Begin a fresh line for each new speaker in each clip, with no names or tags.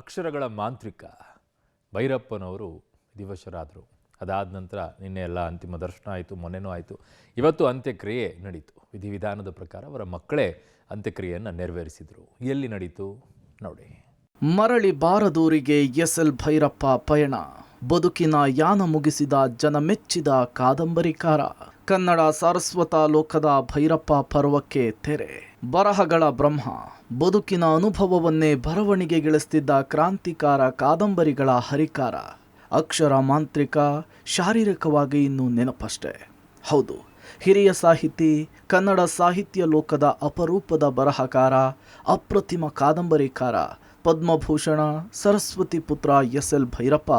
ಅಕ್ಷರಗಳ ಮಾಂತ್ರಿಕ ಭೈರಪ್ಪನವರು ವಿಧಿವಶರಾದರು. ಅದಾದ ನಂತರ ನಿನ್ನೆ ಎಲ್ಲ ಅಂತಿಮ ದರ್ಶನ ಆಯಿತು, ಮೊನ್ನೆನೂ ಆಯಿತು. ಇವತ್ತು ಅಂತ್ಯಕ್ರಿಯೆ ನಡೀತು. ವಿಧಿವಿಧಾನದ ಪ್ರಕಾರ ಅವರ ಮಕ್ಕಳೇ ಅಂತ್ಯಕ್ರಿಯೆಯನ್ನು ನೆರವೇರಿಸಿದರು. ಎಲ್ಲಿ ನಡೀತು ನೋಡಿ.
ಮರಳಿ ಬಾರದೂರಿಗೆ ಎಸ್.ಎಲ್. ಭೈರಪ್ಪ ಪಯಣ. ಬದುಕಿನ ಯಾನ ಮುಗಿಸಿದ ಜನಮೆಚ್ಚಿದ ಕಾದಂಬರಿಕಾರ. ಕನ್ನಡ ಸಾರಸ್ವತ ಲೋಕದ ಭೈರಪ್ಪ ಪರ್ವಕ್ಕೆ ತೆರೆ. ಬರಹಗಳ ಬ್ರಹ್ಮ, ಬದುಕಿನ ಅನುಭವವನ್ನೇ ಬರವಣಿಗೆಗಿಳಿಸ್ತಿದ್ದ ಕ್ರಾಂತಿಕಾರ, ಕಾದಂಬರಿಗಳ ಹರಿಕಾರ, ಅಕ್ಷರ ಮಾಂತ್ರಿಕ, ಶಾರೀರಿಕವಾಗಿ ಇನ್ನೂ ನೆನಪಷ್ಟೇ. ಹೌದು, ಹಿರಿಯ ಸಾಹಿತಿ, ಕನ್ನಡ ಸಾಹಿತ್ಯ ಲೋಕದ ಅಪರೂಪದ ಬರಹಕಾರ, ಅಪ್ರತಿಮ ಕಾದಂಬರಿಕಾರ, ಪದ್ಮಭೂಷಣ, ಸರಸ್ವತಿ ಪುತ್ರ ಎಸ್.ಎಲ್. ಭೈರಪ್ಪ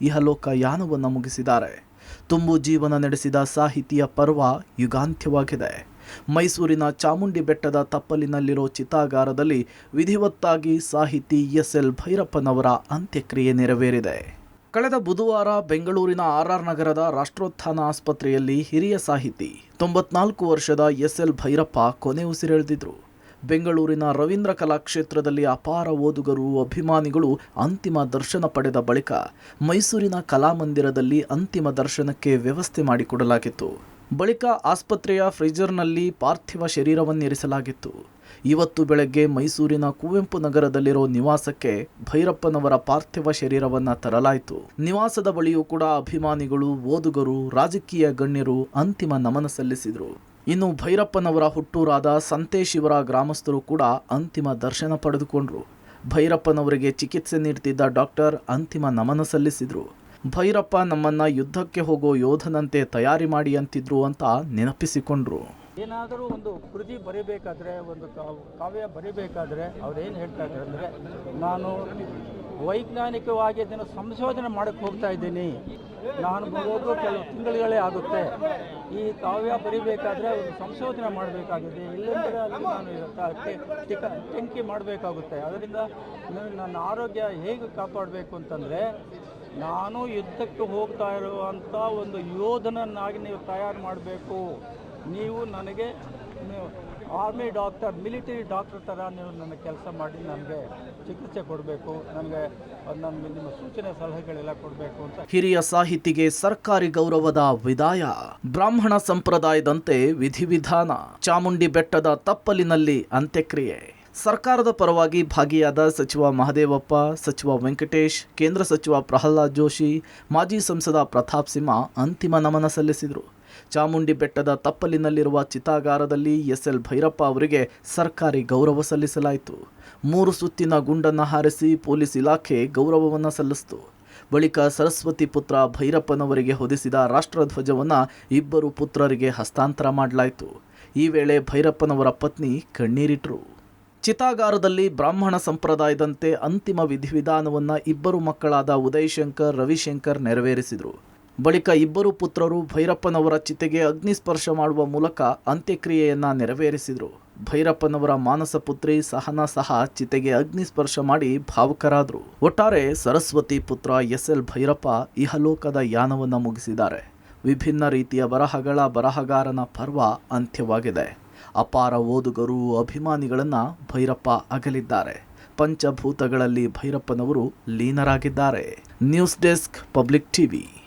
ಇಹಲೋಕ ಯಾನವನ್ನು ಮುಗಿಸಿದ್ದಾರೆ. ತುಂಬು ಜೀವನ ನಡೆಸಿದ ಸಾಹಿತಿಯ ಪರ್ವ ಯುಗಾಂತ್ಯವಾಗಿದೆ. ಮೈಸೂರಿನ ಚಾಮುಂಡಿ ಬೆಟ್ಟದ ತಪ್ಪಲಿನಲ್ಲಿರೋ ಚಿತಾಗಾರದಲ್ಲಿ ವಿಧಿವತ್ತಾಗಿ ಸಾಹಿತಿ ಎಸ್.ಎಲ್. ಭೈರಪ್ಪನವರ ಅಂತ್ಯಕ್ರಿಯೆ ನೆರವೇರಿದೆ. ಕಳೆದ ಬುಧವಾರ ಬೆಂಗಳೂರಿನ ಆರ್.ಆರ್. ನಗರದ ರಾಷ್ಟ್ರೋತ್ಥಾನ ಆಸ್ಪತ್ರೆಯಲ್ಲಿ ಹಿರಿಯ ಸಾಹಿತಿ 94 ವರ್ಷದ ಎಸ್.ಎಲ್. ಭೈರಪ್ಪ ಕೊನೆ ಉಸಿರೆಳೆದಿದ್ರು. ಬೆಂಗಳೂರಿನ ರವೀಂದ್ರ ಕಲಾಕ್ಷೇತ್ರದಲ್ಲಿ ಅಪಾರ ಓದುಗರು, ಅಭಿಮಾನಿಗಳು ಅಂತಿಮ ದರ್ಶನ ಪಡೆದ ಬಳಿಕ ಮೈಸೂರಿನ ಕಲಾಮಂದಿರದಲ್ಲಿ ಅಂತಿಮ ದರ್ಶನಕ್ಕೆ ವ್ಯವಸ್ಥೆ ಮಾಡಿಕೊಡಲಾಗಿತ್ತು. ಬಳಿಕ ಆಸ್ಪತ್ರೆಯ ಫ್ರೀಜರ್ನಲ್ಲಿ ಪಾರ್ಥಿವ ಶರೀರವನ್ನಿರಿಸಲಾಗಿತ್ತು. ಇವತ್ತು ಬೆಳಗ್ಗೆ ಮೈಸೂರಿನ ಕುವೆಂಪು ನಗರದಲ್ಲಿರೋ ನಿವಾಸಕ್ಕೆ ಭೈರಪ್ಪನವರ ಪಾರ್ಥಿವ ಶರೀರವನ್ನು ತರಲಾಯಿತು. ನಿವಾಸದ ಬಳಿಯೂ ಕೂಡ ಅಭಿಮಾನಿಗಳು, ಓದುಗರು, ರಾಜಕೀಯ ಗಣ್ಯರು ಅಂತಿಮ ನಮನ ಸಲ್ಲಿಸಿದರು. ಇನ್ನು ಭೈರಪ್ಪನವರ ಹುಟ್ಟೂರಾದ ಸಂತೇಶಿವರ ಗ್ರಾಮಸ್ಥರು ಕೂಡ ಅಂತಿಮ ದರ್ಶನ ಪಡೆದುಕೊಂಡರು. ಭೈರಪ್ಪನವರಿಗೆ ಚಿಕಿತ್ಸೆ ನೀಡುತ್ತಿದ್ದ ಡಾಕ್ಟರ್ ಅಂತಿಮ ನಮನ ಸಲ್ಲಿಸಿದರು. ಭೈರಪ್ಪ ನಮ್ಮನ್ನ ಯುದ್ಧಕ್ಕೆ ಹೋಗೋ ಯೋಧನಂತೆ ತಯಾರಿ ಮಾಡಿ ಅಂತಿದ್ರು ಅಂತ ನೆನಪಿಸಿಕೊಂಡ್ರು.
ಏನಾದರೂ ಒಂದು ಕೃತಿ ಬರೀಬೇಕಾದ್ರೆ, ಒಂದು ಕಾವ್ಯ ಬರೀಬೇಕಾದ್ರೆ ಅವ್ರೇನು ಹೇಳ್ತಾ ಇದ್ದಾರೆ ಅಂದರೆ, ನಾನು ವೈಜ್ಞಾನಿಕವಾಗಿ ಅದನ್ನು ಸಂಶೋಧನೆ ಮಾಡೋಕ್ಕೆ ಹೋಗ್ತಾ ಇದ್ದೀನಿ. ನಾನು ಬರೋದು ಕೆಲವು ತಿಂಗಳುಗಳೇ ಆಗುತ್ತೆ. ಈ ಕಾವ್ಯ ಬರೀಬೇಕಾದ್ರೆ ಒಂದು ಸಂಶೋಧನೆ ಮಾಡಬೇಕಾಗಿದೆ. ಇಲ್ಲಂದರೆ ಅಲ್ಲಿ ನಾನು ಟೆಂಕಿ ಮಾಡಬೇಕಾಗುತ್ತೆ. ಅದರಿಂದ ನನ್ನ ಆರೋಗ್ಯ ಹೇಗೆ ಕಾಪಾಡಬೇಕು ಅಂತಂದರೆ, ನಾನು ಯುದ್ಧಕ್ಕೆ ಹೋಗ್ತಾ ಇರುವಂಥ ಒಂದು ಯೋಧನನ್ನಾಗಿ ನೀವು ತಯಾರು ಮಾಡಬೇಕು. ನೀವು ನನಗೆ ಆರ್ಮಿ ಡಾಕ್ಟರ್, ಮಿಲಿಟರಿ ಡಾಕ್ಟರ್ ಥರ ನೀವು ನನ್ನ ಕೆಲಸ ಮಾಡಿ ನನಗೆ ಚಿಕಿತ್ಸೆ ಕೊಡಬೇಕು. ನನಗೆ ನಿಮ್ಮ ಸೂಚನೆ ಸಲಹೆಗಳೆಲ್ಲ ಕೊಡಬೇಕು ಅಂತ.
ಹಿರಿಯ ಸಾಹಿತಿಗೆ ಸರ್ಕಾರಿ ಗೌರವದ ವಿದಾಯ. ಬ್ರಾಹ್ಮಣ ಸಂಪ್ರದಾಯದಂತೆ ವಿಧಿವಿಧಾನ. ಚಾಮುಂಡಿ ಬೆಟ್ಟದ ತಪ್ಪಲಿನಲ್ಲಿ ಅಂತ್ಯಕ್ರಿಯೆ. ಸರ್ಕಾರದ ಪರವಾಗಿ ಭಾಗಿಯಾದ ಸಚಿವ ಮಹದೇವಪ್ಪ, ಸಚಿವ ವೆಂಕಟೇಶ್, ಕೇಂದ್ರ ಸಚಿವ ಪ್ರಹ್ಲಾದ್ ಜೋಶಿ, ಮಾಜಿ ಸಂಸದ ಪ್ರತಾಪ್ ಸಿಂಹ ಅಂತಿಮ ನಮನ ಸಲ್ಲಿಸಿದರು. ಚಾಮುಂಡಿ ಬೆಟ್ಟದ ತಪ್ಪಲಿನಲ್ಲಿರುವ ಚಿತಾಗಾರದಲ್ಲಿ ಎಸ್.ಎಲ್. ಭೈರಪ್ಪ ಅವರಿಗೆ ಸರ್ಕಾರಿ ಗೌರವ ಸಲ್ಲಿಸಲಾಯಿತು. 3 ಸುತ್ತಿನ ಗುಂಡನ್ನು ಹಾರಿಸಿ ಪೊಲೀಸ್ ಇಲಾಖೆ ಗೌರವವನ್ನು ಸಲ್ಲಿಸಿತು. ಬಳಿಕ ಸರಸ್ವತಿ ಪುತ್ರ ಭೈರಪ್ಪನವರಿಗೆ ಹೊದಿಸಿದ ರಾಷ್ಟ್ರಧ್ವಜವನ್ನು ಇಬ್ಬರು ಪುತ್ರರಿಗೆ ಹಸ್ತಾಂತರ ಮಾಡಲಾಯಿತು. ಈ ವೇಳೆ ಭೈರಪ್ಪನವರ ಪತ್ನಿ ಕಣ್ಣೀರಿಟ್ಟರು. ಚಿತಾಗಾರದಲ್ಲಿ ಬ್ರಾಹ್ಮಣ ಸಂಪ್ರದಾಯದಂತೆ ಅಂತಿಮ ವಿಧಿವಿಧಾನವನ್ನು ಇಬ್ಬರು ಮಕ್ಕಳಾದ ಉದಯ್ ಶಂಕರ್, ರವಿಶಂಕರ್ ನೆರವೇರಿಸಿದರು. ಬಳಿಕ ಇಬ್ಬರು ಪುತ್ರರು ಭೈರಪ್ಪನವರ ಚಿತೆಗೆ ಅಗ್ನಿಸ್ಪರ್ಶ ಮಾಡುವ ಮೂಲಕ ಅಂತ್ಯಕ್ರಿಯೆಯನ್ನು ನೆರವೇರಿಸಿದರು. ಭೈರಪ್ಪನವರ ಮಾನಸ ಪುತ್ರಿ ಸಹನಾ ಸಹ ಚಿತೆಗೆ ಅಗ್ನಿಸ್ಪರ್ಶ ಮಾಡಿ ಭಾವುಕರಾದರು. ಒಟ್ಟಾರೆ ಸರಸ್ವತಿ ಪುತ್ರ ಎಸ್.ಎಲ್. ಭೈರಪ್ಪ ಇಹಲೋಕದ ಯಾನವನ್ನು ಮುಗಿಸಿದ್ದಾರೆ. ವಿಭಿನ್ನ ರೀತಿಯ ಬರಹಗಳ ಬರಹಗಾರನ ಪರ್ವ ಅಂತ್ಯವಾಗಿದೆ. ಅಪಾರ ಓದುಗರು, ಅಭಿಮಾನಿಗಳನ್ನು ಭೈರಪ್ಪ ಅಗಲಿದ್ದಾರೆ. ಪಂಚಭೂತಗಳಲ್ಲಿ ಭೈರಪ್ಪನವರು ಲೀನರಾಗಿದ್ದಾರೆ. News desk, public TV.